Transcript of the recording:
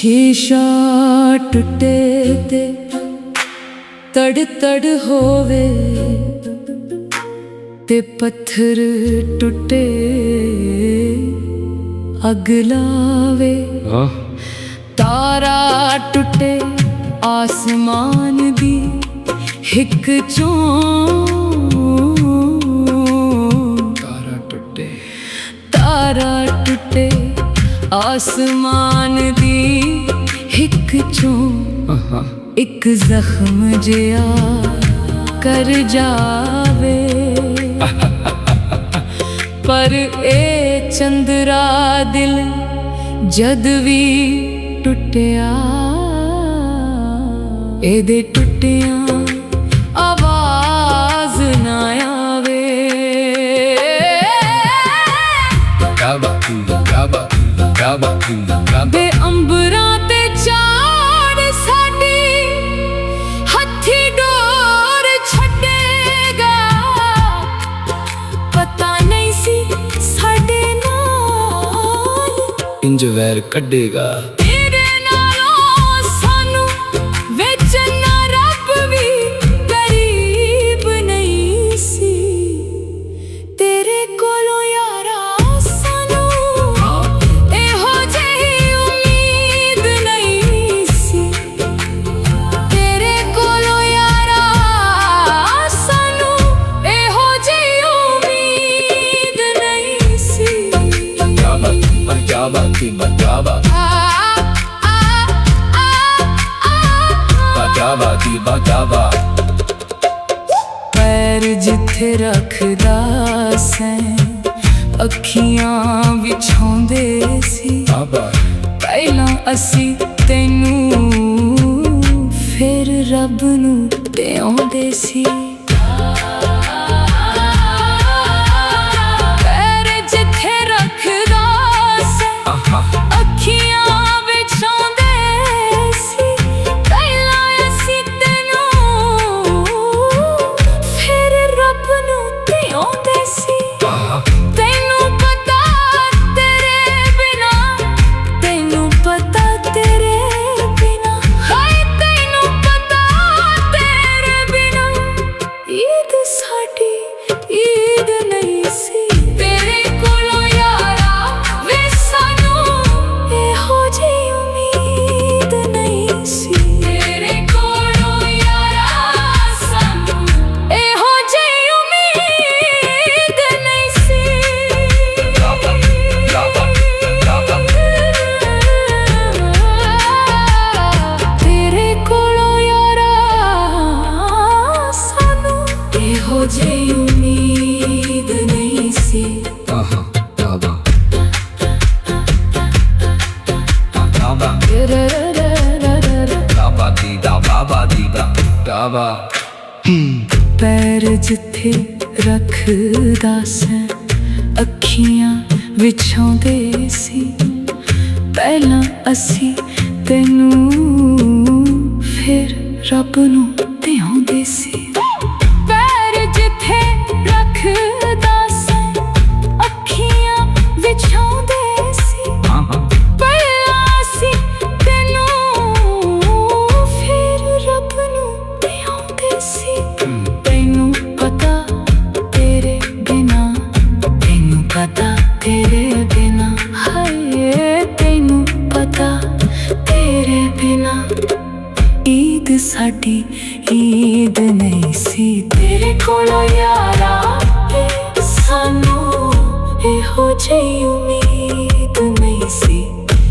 शीशा टुटे ते तड़ तड़ होवे ते पत्थर टुटे अग लावे। तारा टुटे आसमान दी हिक चों, तारा टुटे आसमान दी हिक चों, एक जख्म जिया कर जावे। पर ए चंद्रा दिल जद भी टुटिया, एदे टुटिया आवाज ना आवे। बे अंबरां ते चाड़ साडी हथी डोर छड्डेगा, पता नहीं सी साडे नाल इंज वैर कड्डेगा। तेरे नालों सानू विच ना रब भी गरीब नहीं सी, तेरे कोलों यारा सानू एहो जेही उम्मीद नहीं सी। तेरे कोलों यारा सानू एहो जेही उम्मीद नहीं सी। पैर जिथे रखदा सैं अखियां विछाउंदे सी, पहलां असी तैनू फिर रब नू देआउंदे सी। पैर जिथे रखदा सैं अखियां विछाउंदे सी, पहलां असी तैनू फिर रब नू देआउंदे सी। तैनू पता तेरे बिना, तैनू पता तेरे बिना, हाय तैनू पता तेरे बिना ईद साडी ईद नहीं सी। तेरे कोलों यारा वे सानू एहो जेही उम्मीद नहीं सी। तेरे कोलों यारा सानू एहो जेही उम्मीद नहीं सी। तेरे कोलों यारा सानू एहो जेही उम्मीद नहीं सी। पैर जिथे रखदा सैं अखियां विछाउंदे सी, पहलां असी तैनू फिर रब नू देआउंदे सी। पैर जिथे रखदा सैं अखियां विछाउंदे सी, पहलां असी तैनू फिर रब नू देआउंदे सी। तैनू पता तेरे बिना, तैनू पता तेरे बिना, हाय तैनू पता तेरे बिना ईद साडी ईद नहीं सी। तेरे कोलों यारा सानू एहो जेही उम्मीद नहीं सी।